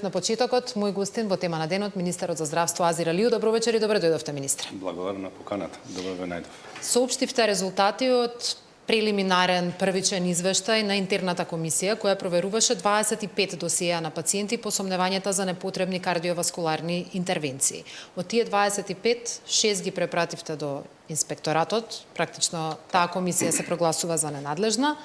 На почетокот, мој гостин во тема на денот, министерот за здравство Азир Алију. Добро вечер и добре дојдовте, министре. Благодарам на поканата. Добро ве најдов. Соопштивте резултати од прелиминарен првичен извештај на интерната комисија која проверуваше 25 досиеа на пациенти по сомневањата за непотребни кардиоваскуларни интервенции. Од тие 25, 6 ги препративте до инспекторатот, практично таа комисија се прогласува за ненадлежна.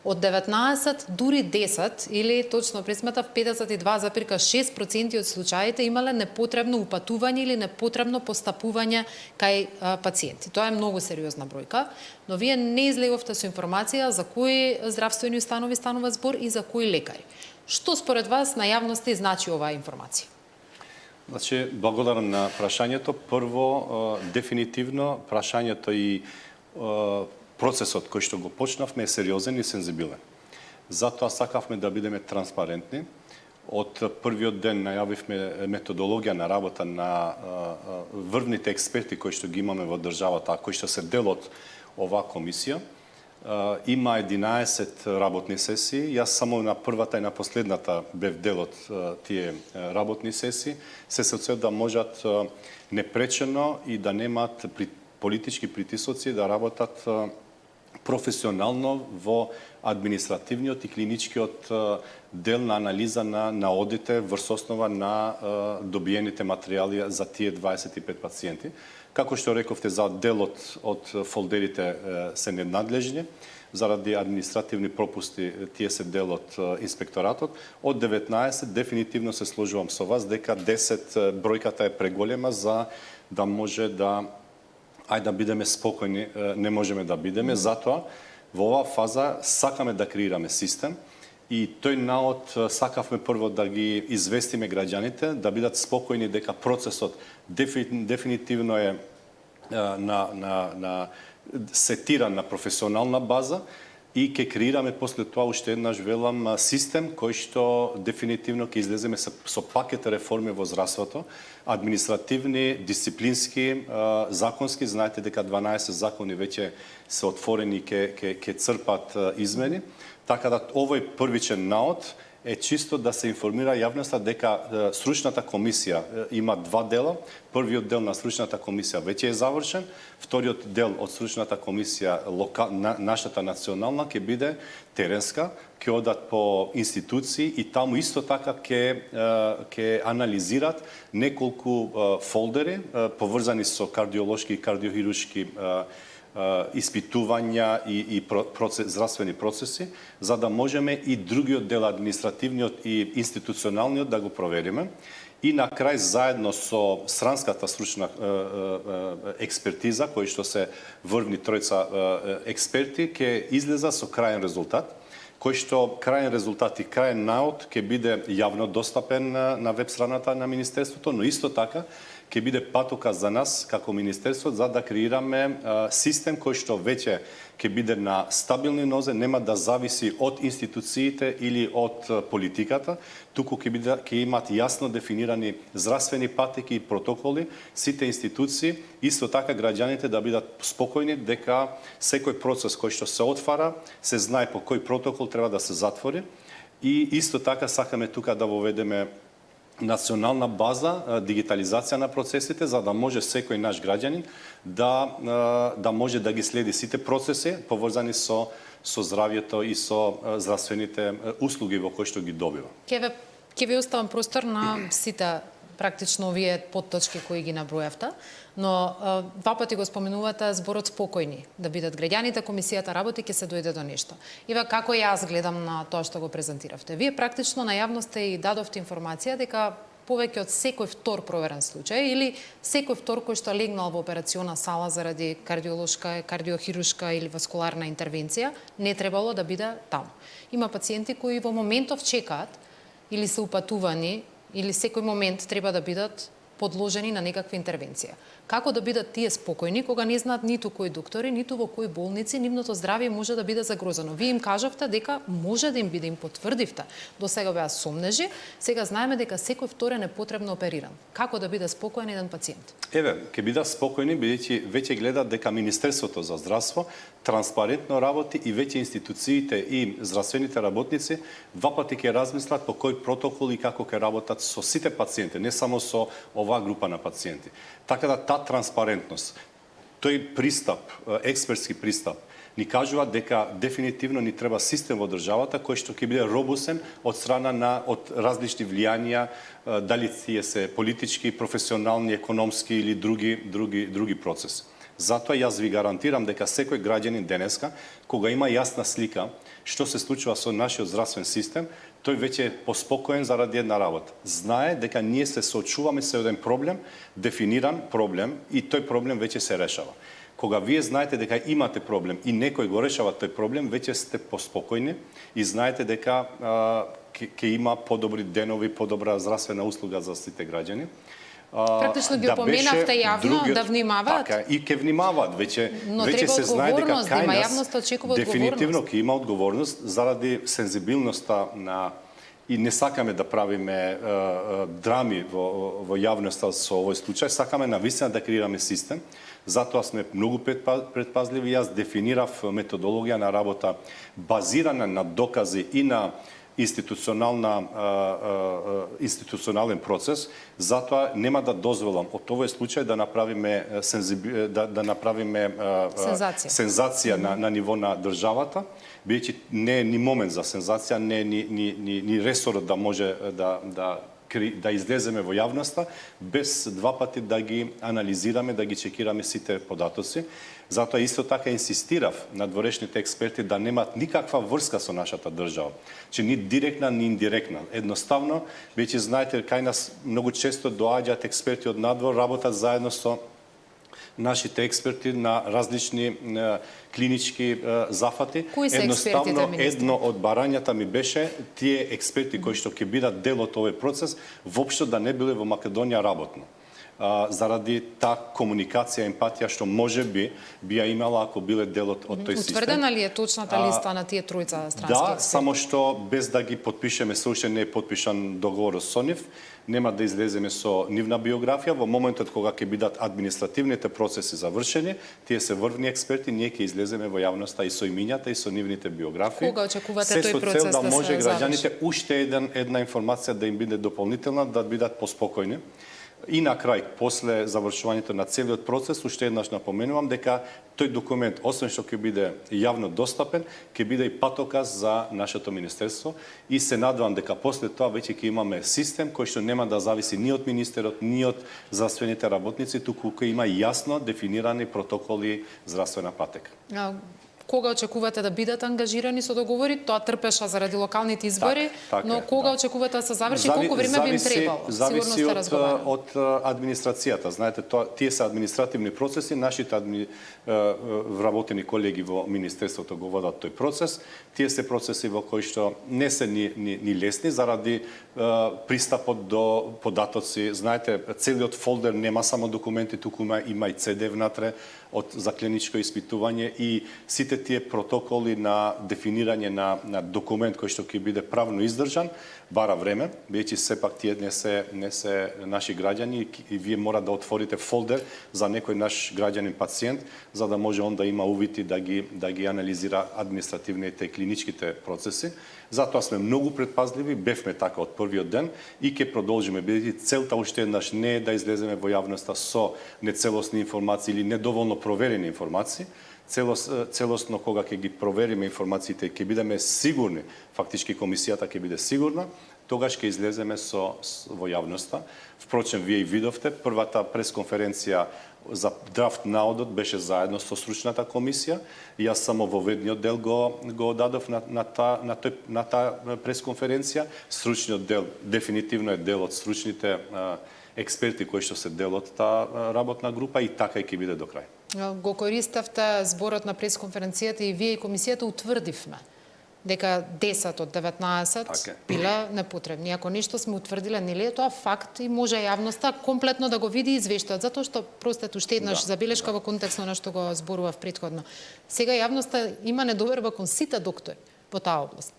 Од 19, дури 10, или точно пресметав 52,6% од случаите имале непотребно упатување или непотребно постапување кај пациенти. Тоа е многу сериозна бројка, но вие не излеговте со информација за кои здравствени установи станува збор и за кои лекари. Што според вас на јавноста значи оваа информација? Значи, благодарам на прашањето. Прво, дефинитивно, прашањето и процесот кој што го почнавме е сериозен и сензибилен. Затоа сакавме да бидеме транспарентни. Од првиот ден најавивме методологија на работа на врвните експерти кои што ги имаме во државата, кои што се дел од оваа комисија. Има 11 работни сесии. Јас само на првата и на последната бев дел од тие работни сесии. Се цел да можат непречено и да немаат политички притисоци да работат професионално во административниот и клиничкиот дел на анализа на одите врз основа на добиените материјали за тие 25 пациенти. Како што рековте, за делот од фолдерите се ненадлежни, заради административни пропусти тие се дел од инспекторатот. Од 19 дефинитивно се сложувам со вас дека 10 бројката е преголема за да може да да бидеме спокојни, не можеме да бидеме, затоа во оваа фаза сакаме да креираме систем и тој наод сакавме прво да ги известиме граѓаните, да бидат спокојни дека процесот дефинитивно е сетиран на професионална база и ќе креираме после тоа уште еднаш велам систем кој што дефинитивно ќе излеземе со пакет реформи во здравството, административни, дисциплински, законски. Знаете дека 12 закони веќе се отворени и ќе црпат измени. Така да овој првичен наод е чисто да се информира јавноста дека стручната комисија има два дела. Првиот дел на стручната комисија веќе е завршен, вториот дел од стручната комисија нашата национална ќе биде теренска, ќе одат по институции и таму исто така ќе анализират неколку фолдери поврзани со кардиолошки и кардиохируршки испитувања и здравствени процеси, за да можеме и другиот дел, административниот и институционалниот, да го провериме. И на крај, заедно со странската стручна експертиза, кои што се врвни тројца експерти, ќе излеза со крајен резултат, кој што крајен резултат и крајен наод ќе биде јавно достапен на веб страната на Министерството, но исто така ќе биде патока за нас како Министерство за да креираме систем кој што веќе ќе биде на стабилни нозе, нема да зависи од институциите или од политиката, туку ќе имат јасно дефинирани здравствени патеки и протоколи, сите институции, исто така граѓаните да бидат спокојни дека секој процес кој што се отвара, се знае по кој протокол треба да се затвори и исто така сакаме тука да воведеме национална база, дигитализација на процесите, за да може секој наш граѓанин да може да ги следи сите процеси поврзани со здравјето и со здравствените услуги во кои што ги добива. Ќе ви оставам простор на сите практично овие потточки кои ги набројавте, но два пати го споменувате зборот спокојни, да бидат граѓаните, комисијата работи, ќе се дојде до нешто. Ива како јас гледам на тоа што го презентиравте. Вие практично на јавноста и дадовте информација дека повеќе од секој втор проверен случај или секој втор кој што легнал во операциона сала заради кардиолошка, кардиохируршка или васкуларна интервенција, не требало да биде таму. Има пациенти кои во моментов чекаат или се упатувани или секој момент треба да бидат подложени на некаква интервенција. Како да бидат тие спокојни кога не знаат ниту кои доктори, ниту во кои болници нивното здравје може да биде загрозено. Вие им кажавте дека може да им биде, им потврдивте. До сега беа сомнежи, сега знаеме дека секој вторен е потребно опериран. Како да биде спокоен еден пациент? Еве, ќе бидат спокојни бидејќи веќе гледат дека Министерството за здравство транспарентно работи и веќе институциите и здравствените работници два пати ќе размислат по кој протокол и како ќе работат со сите пациенти, не само со оваа група на пациенти. Така да таа транспарентност, тој пристап, експертски пристап, ни кажува дека дефинитивно ни треба систем во државата кој што ќе биде робусен од страна од различни влијанија, дали тие се политички, професионални, економски или други процеси. Затоа јас ви гарантирам дека секој граѓанин денеска, кога има јасна слика што се случува со нашиот здравствен систем, тој веќе е поспокоен заради една работа. Знае дека ние се соочуваме со еден проблем, дефиниран проблем, и тој проблем веќе се решава. Кога вие знаете дека имате проблем и некој го решава тој проблем, веќе сте поспокојни и знаете дека ќе има подобри денови, подобра здравствена услуга за сите граѓани. Практично ги опоменавте јавно да внимаваат. Така, и ќе внимаваат. Веќе се знае дека кај нас дефинитивно ќе има одговорност заради сензибилноста на и не сакаме да правиме драми во јавноста со овој случај, сакаме навистина да креираме систем. Затоа сме многу предпазливи. Јас дефинирав методологија на работа базирана на докази и на институционален процес, затоа нема да дозволам од овој случај да направиме сензација на ниво на државата, бидејќи не е ни момент за сензација, не е ни ресорот да може да излеземе во јавноста без два пати да ги анализираме, да ги чекираме сите податоци. Затоа исто така инсистирав на дворешните експерти да немаат никаква врска со нашата држава. Че ни директна, ни индиректна. Едноставно, веќе знаете, кај нас многу често доаѓаат експерти од надвор, работат заедно со нашите експерти на различни клинички зафати. Кои се едноставно, едно од барањата ми беше тие експерти кои што ќе бидат дел од овој процес, воопшто да не биле во Македонија работно. Заради таа комуникација, емпатија што може би ја имала ако биле дел од тој систем. Утврдена ли е точната листа на тие тројца странски експерти? Да, само што без да ги потпишеме, се уште не е потпишан договор со нив, нема да излеземе со нивна биографија. Во моментот кога ќе бидат административните процеси завршени, тие се врвни експерти, ние ќе излеземе во јавноста и со имињата и со нивните биографии. Кога очекувате тој процес да се да може граѓаните уште една информација да им биде дополнителна, да бидат поспокојни. И на крај, после завршувањето на целиот процес, уште еднаш напоменувам дека тој документ, освен што ќе биде јавно достапен, ќе биде и патоказ за нашето министерство и се надевам дека после тоа веќе ќе имаме систем кој што нема да зависи ни од министерот, ни од здравствените работници, туку ќе има јасно дефинирани протоколи здравствена патека. Кога очекувате да бидат ангажирани со договори? Тоа трпеша заради локалните избори, но кога очекувате да се заврши, колку време би им требало? Зависи од администрацијата. Знаете, тие се административни процеси, нашите вработени колеги во Министерството го водат тој процес. Тие се процеси во кои што не се ни лесни заради пристапот до податоци. Знаете, целиот фолдер нема само документи, туку има и CD внатре за клиничко испитување и сите тие протоколи на дефинирање на документ кој што ќе биде правно издржан бара време, бидејќи сепак тие не се наши граѓани и вие мора да отворите фолдер за некој наш граѓанин пациент, за да може он да има увид и да ги анализира административните и клиничките процеси. Затоа сме многу предпазливи, бевме така од првиот ден и ќе продолжиме, бидејќи целта уште еднаш не е да излеземе во јавноста со нецелосни информации или недоволно проверени информации. Целосно кога ќе ги провериме информациите и ќе бидеме сигурни, фактички комисијата ќе биде сигурна, тогаш ќе излеземе во јавноста. Впрочем, вие и видовте, првата пресконференција за драфт наодот беше заедно со стручната комисија. Јас само во ведниот дел го дадов на таа пресконференција. Стручниот дел дефинитивно е дел од стручните експерти кои што се дел од таа работна група и така и ќе биде до крај. Го користавте зборот на пресконференцијата и вие и комисијата утврдивме дека 10 од 19 Така е. биле непотребни. Ако нешто сме утврдиле, нели е тоа факт и може јавноста комплетно да го види извештајот, затоа што простете уште еднаш забелешка во контекст на што го зборував претходно. Сега јавноста има недоверба кон сите доктори во таа област.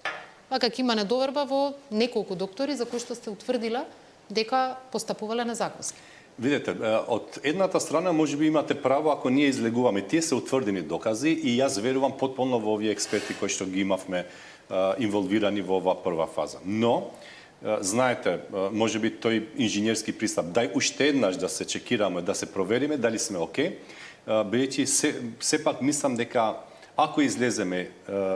Вака има недоверба во неколку доктори за кои што сте утврдила дека постапувале незаконски. Видете, од едната страна можеби имате право ако ние излегуваме. Тие се утврдени докази и јас верувам потполно во овие експерти кои што ги имавме инволвирани во оваа прва фаза. Но, знаете, можеби тој инженерски пристап, дај уште еднаш да се чекираме, да се провериме дали сме окей, бидејќи сепак мислам дека ако излеземе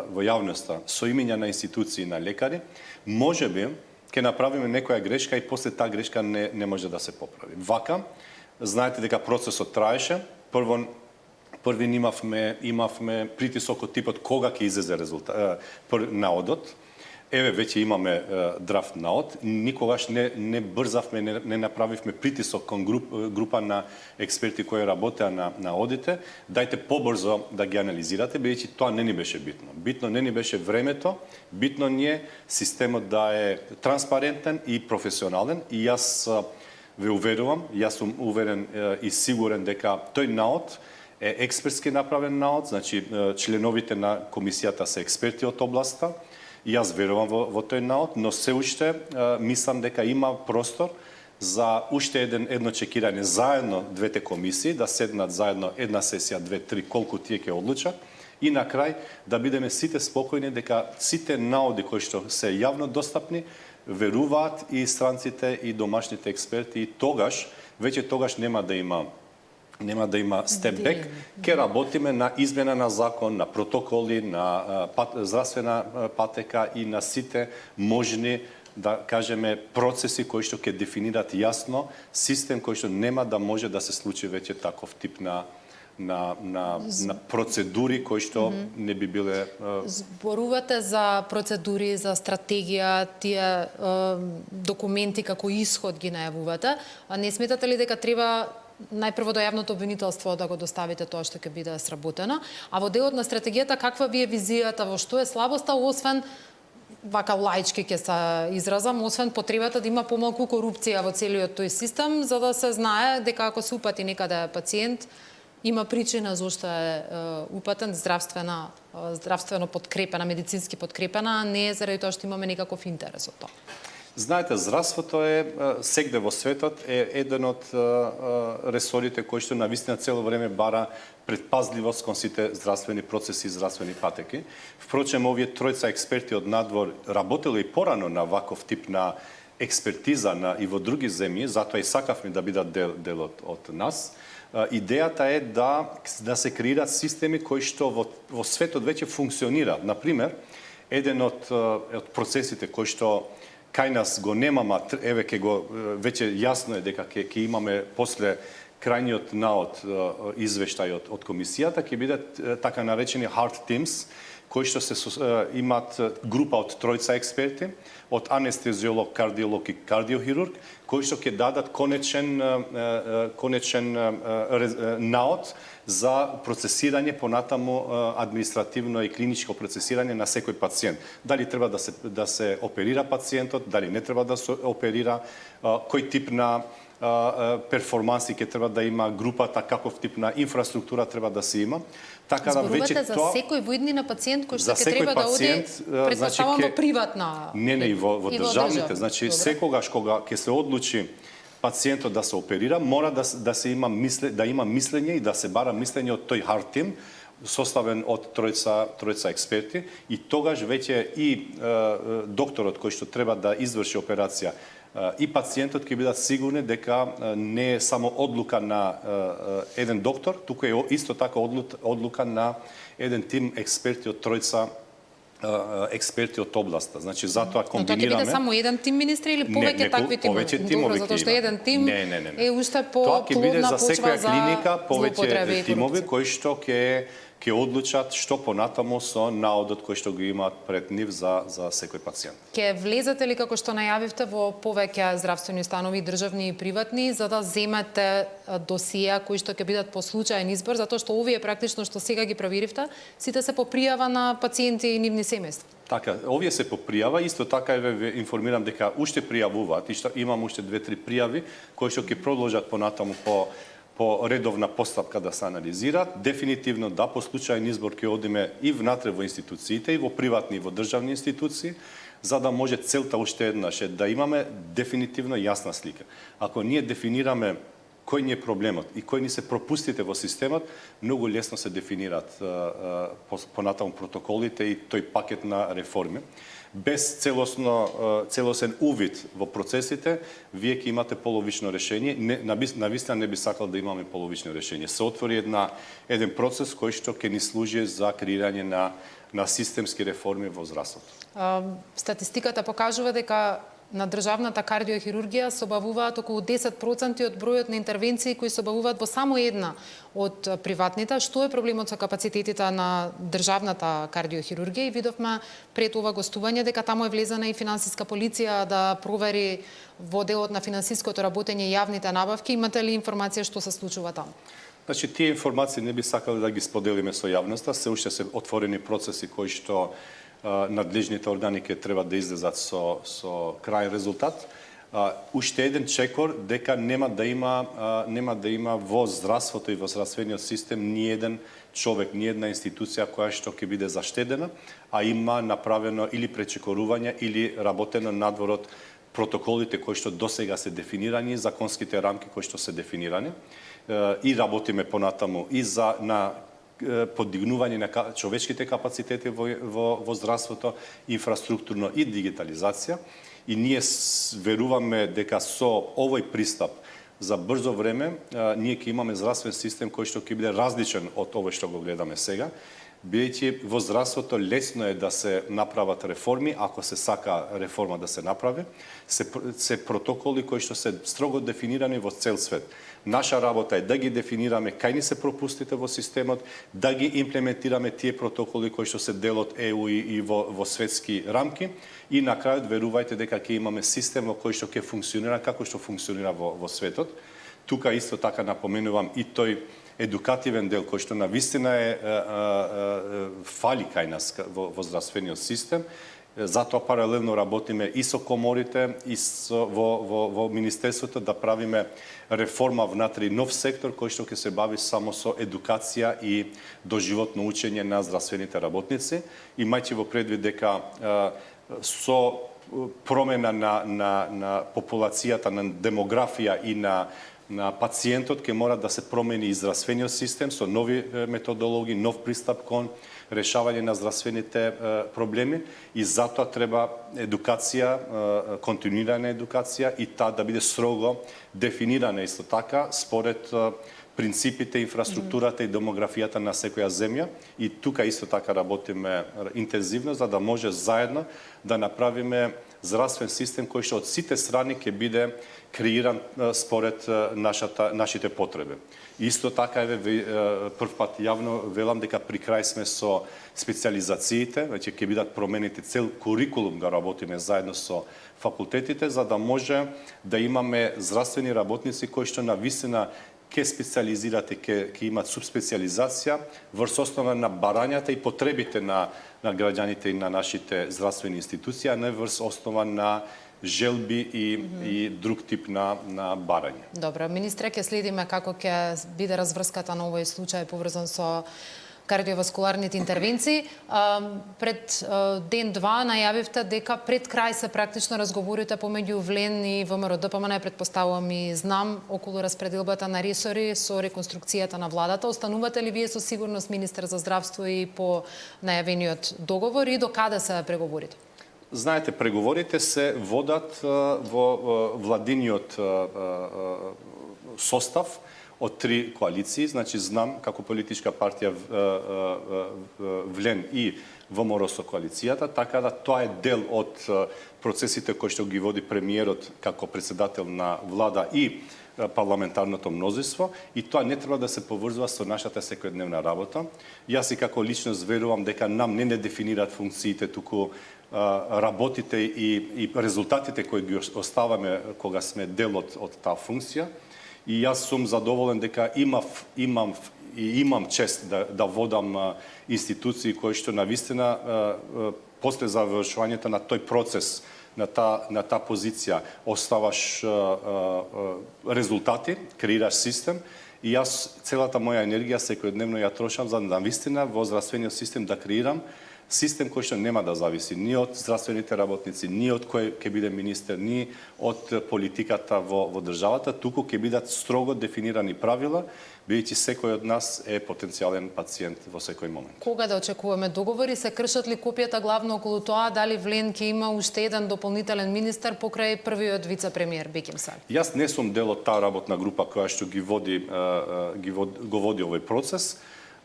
во јавноста со имиња на институции на лекари, можеби ќе направиме некоја грешка и после таа грешка не може да се поправи. Вака, знаете дека процесот траеше. Први имавме притисок од типот кога ќе излезе наодот. Еве веќе имаме драфт наод. Никогаш не брзавме, не направивме притисок кон група на експерти кои работеа на одите. Дајте побрзо да ги анализирате, бидејќи тоа не ни беше битно. Битно не ни беше времето, битно ни е системот да е транспарентен и професионален. И јас ве уверувам, јас сум уверен и сигурен дека тој наод е експертски направен наод, значи членовите на комисијата се експерти од областа. И јас верувам во тој наод, но се уште мислам дека има простор за уште едно чекирање заедно двете комисии, да седнат заедно една сесија, 2-3, колку тие ќе одлучат, и на крај да бидеме сите спокојни дека сите наоди кои што се јавно достапни веруваат и странците и домашните експерти и веќе тогаш нема да има степ-бек, ќе работиме на измена на закон, на протоколи, на здравствена патека и на сите можни, да кажеме, процеси кои што ќе дефинират јасно систем кој што нема да може да се случи веќе таков тип на процедури кои што не би биле... Зборувате за процедури, за стратегија, тие документи како исход ги најавувате, а не сметате ли дека треба најпрво до јавното обвинителство да го доставите тоа што ќе биде сработено, а во делот на стратегијата каква ви е визијата, во што е слабоста, освен вака лаички ќе се изразам, освен потребата да има помалку корупција во целиот тој систем, за да се знае дека ако се упати некаде пациент, има причина зошто е упатен, здравствено подкрепена, медицински подкрепена, а не заради тоа што имаме некаков интерес од тоа. Знаете, здравството е сегде во светот е еден од ресорите кои што навистина цело време бара предпазливост кон сите здравствени процеси и здравствени патеки. Впрочем, овие тројца експерти од надвор работело и порано на ваков тип на експертиза и во други земји, затоа и сакавме да бидат дел од нас. Идејата е да се креираат системи кои што во светот веќе функционираат. Например, еден од процесите кои што кај нас го немама, еве веќе јасно е дека ќе имаме после крајниот наод извештај од комисијата, ќе бидат така наречени hard teams, кои што имат група од тројца експерти, од анестезиолог, кардиолог и кардиохирург, кои што ќе дадат конечен наод за процесирање понатаму административно и клиничко процесирање на секој пациент. Дали треба да се оперира пациентот, дали не треба да се оперира, кој тип на перформанси ќе треба да има групата, каков тип на инфраструктура треба да се има. Така да веќе за секој во иднина пациент кој што ќе треба да оди предпоставам во приватна. Не, и во државните. Значи секогаш кога ќе се одлучи пациентот да се оперира, мора да има мислење и да се бара мислење од тој hard team, составен од тројца експерти, и тогаш веќе и докторот кој што треба да изврши операција и пациентот ќе бидат сигурни дека не е само одлука на еден доктор, туку е исто така одлука на еден тим експерти од тројца експерти од областа. Значи затоа комбинираме. Но тоа ќе биде само еден тим, министри, или повеќе такви тимови? Повеќе тимови. Добро, затоа што еден тим е уште тоа ќе биде по-плодна за секоја клиника повеќе тимови кои што ќе одлучат што понатаму со наодот кој што го имаат пред нив за секој пациент. Ќе влезете ли, како што најавивте, во повеќе здравствени установи, државни и приватни, за да земете досија кои што ќе бидат по случаен избор, затоа што овие практично што сега ги проверивте, сите се по пријава на пациенти и нивни семејства? Така, овие се по пријава, исто така ве информирам дека уште пријавуваат и што имам уште 2-3 пријави кои што ќе продолжат понатаму по редовна постапка да се анализираат. Дефинитивно да, по случајен избор ќе одиме и внатре во институциите, и во приватни и во државни институции, за да може целта уште еднаш е да имаме дефинитивно јасна слика. Ако ние дефинираме кој ни е проблемот и кои ни се пропустите во системот, многу лесно се дефинираат понатаму протоколите и тој пакет на реформи. Без целосен увид во процесите, вие ќе имате половично решение. Навистина не би сакал да имаме половично решение. Се отвори еден процес кој што ќе ни служи за креирање на системски реформи во здравството. Статистиката покажува дека на државната кардиохирургија се обавуваат околу 10% од бројот на интервенции кои се обавуваат во само една од приватните. Што е проблемот со капацитетите на државната кардиохирургија? И видовме пред ова гостување дека таму е влезена и финансиска полиција да провери во делот на финансиското работење јавните набавки. Имате ли информација што се случува таму? Значи, тие информации не би сакале да ги споделиме со јавноста, се уште се отворени процеси кои што надлежните органи ќе треба да излезат со крај резултат. Уште еден чекор дека нема да има во здравството и во здравствениот систем ни еден човек, ни една институција која што ќе биде заштедена, а има направено или пречекорување или работено надвор од протоколите кои што досега се дефинирани, законските рамки кои што се дефинирани, и работиме понатаму и на подигнување на човечките капацитети во здравството, инфраструктурно и дигитализација. И ние веруваме дека со овој пристап за брзо време ние ќе имаме здравствен систем кој што ќе биде различен од овој што го гледаме сега, бидејќи во здравството лесно е да се направат реформи, ако се сака реформа да се направи, се протоколи кои што се строго дефинирани во цел свет. Наша работа е да ги дефинираме кај ни се пропустите во системот, да ги имплементираме тие протоколи кои што се дел од ЕУ и во светски рамки, и на крајот верувајте дека ќе имаме систем во кој што ќе функционира како што функционира во светот. Тука исто така напоменувам и тој едукативен дел кој што навистина фали кај нас во здравствениот систем. Затоа паралелно работиме и со коморите, и во Министерството да правиме реформа внатре нов сектор кој што ќе се бави само со едукација и доживотно учење на здравствените работници. Имајќи во предвид дека со промена на популацијата, на демографија и на пациентот ќе мора да се промени и здравствениот систем со нови методологии, нов пристап кон решавање на здравствените проблеми, и затоа треба едукација, континуирана едукација, и таа да биде строго дефинирана исто така според принципите, инфраструктурата и демографијата на секоја земја. И тука исто така работиме интензивно за да може заедно да направиме здравствен систем кој што од сите страни ќе биде креиран според нашите потреби. Исто така прв пат јавно велам дека при крај сме со специализациите, значи ќе бидат променети цел курикулум да работиме заедно со факултетите за да може да имаме здравствени работници кои што навистина ќе специализират и ќе имат субспециализација врз основа на барањата и потребите на граѓаните и на нашите здравствени институции, а не врз основа на желби и друг тип на барање. Добро, министре, ќе следиме како ќе биде разврската на овој случај поврзан со кардиоваскуларните интервенции. Пред ден-два најавивте дека пред крај се практично разговорите помеѓу ВЛЕН и ВМРО ДПМН, предпоставувам и знам, околу распределбата на ресори со реконструкцијата на владата. Останувате ли вие со сигурност министер за здравство и по најавениот договор, и до каде се преговорите? Знаете, преговорите се водат во владиниот состав од 3 коалиции, значи знам како политичка партија ВЛЕН и ВМРО со коалицијата, така да тоа е дел од процесите кои што ги води премиерот како председател на влада и парламентарното мнозинство, и тоа не треба да се поврзува со нашата секојдневна работа. Јас и како личност верувам дека нам не дефинираат функциите, туку работите и резултатите кои ги оставаме кога сме дел од таа функција. И јас сум задоволен дека имам и имам чест да водам институции кои што навистина после завршувањето на тој процес, на таа позиција, оставаш резултати, креираш систем, и јас целата моја енергија секојдневно ја трошам за навистина во здравствениот систем да креирам систем кој што нема да зависи ни од здравствените работници, ни од кој ќе биде министер, ни од политиката во државата, туку ќе бидат строго дефинирани правила, бидејќи секој од нас е потенцијален пациент во секој момент. Кога да очекуваме договори? Се кршат ли копијата главно околу тоа дали Влен ќе има уште еден дополнителен министер покрај првиот вице-премиер Беким Сали? Јас не сум дел од таа работна група која што го води овој процес.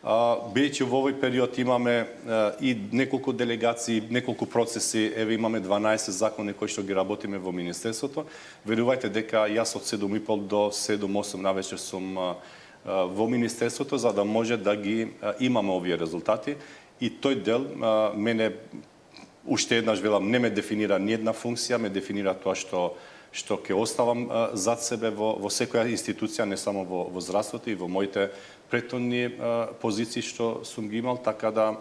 Бидејќи во овој период имаме и неколку делегации, неколку процеси, еве имаме 12 закони кои што ги работиме во Министерството. Верувајте дека јас од 7:30 до 7-8 навечер сум во Министерството за да може да ги имаме овие резултати. И тој дел мене, уште еднаш велам, не ме дефинира ни една функција, ме дефинира тоа што ќе оставам зад себе во секоја институција, не само во здравството и во моите претходни позиции што сум ги имал, така да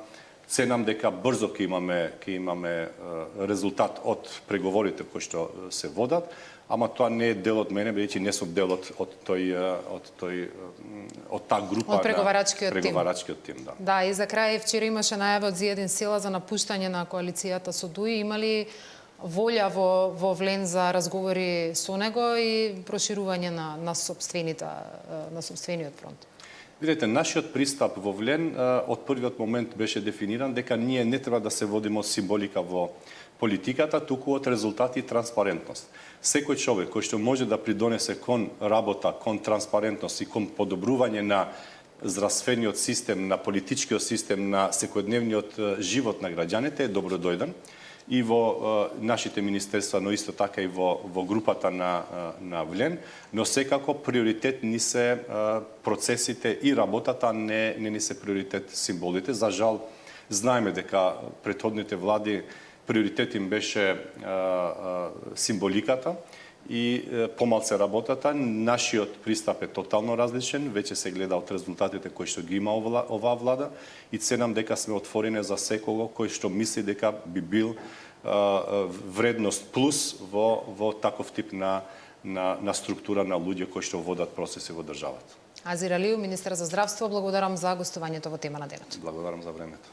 ценам дека брзо ќе имаме резултат од преговорите кои што се водат, ама тоа не е дел од мене, бидејќи не сум дел од таа група, од преговарачкиот тим. Да. Да, и за крај вчера имаше најава од Зиедин Села за напуштање на коалицијата со ДУИ. Има ли волја во Влен за разговори со него и проширување на сопствениот фронт? Видете, нашиот пристап во Влен од првиот момент беше дефиниран дека ние не треба да се водиме од символика во политиката, туку од резултати и транспарентност. Секој човек кој што може да придонесе кон работа, кон транспарентност и кон подобрување на здравствениот систем, на политичкиот систем, на секојдневниот живот на граѓаните е добродојден. И во нашите министерства, но исто така и во групата на Влен, но секако приоритет ни се процесите и работата, не ни се приоритет символите. За жал, знаеме дека претходните влади приоритет им беше символиката и помалце работата. Нашиот пристап е тотално различен, веќе се гледа од резултатите кои што ги има оваа влада и ценам дека сме отворени за секого кој што мисли дека би бил вредност плюс во таков тип на структура на луѓе кои што водат процеси во државата. Азир Алију, министер за здравство, благодарам за гостувањето во тема на денот. Благодарам за времето.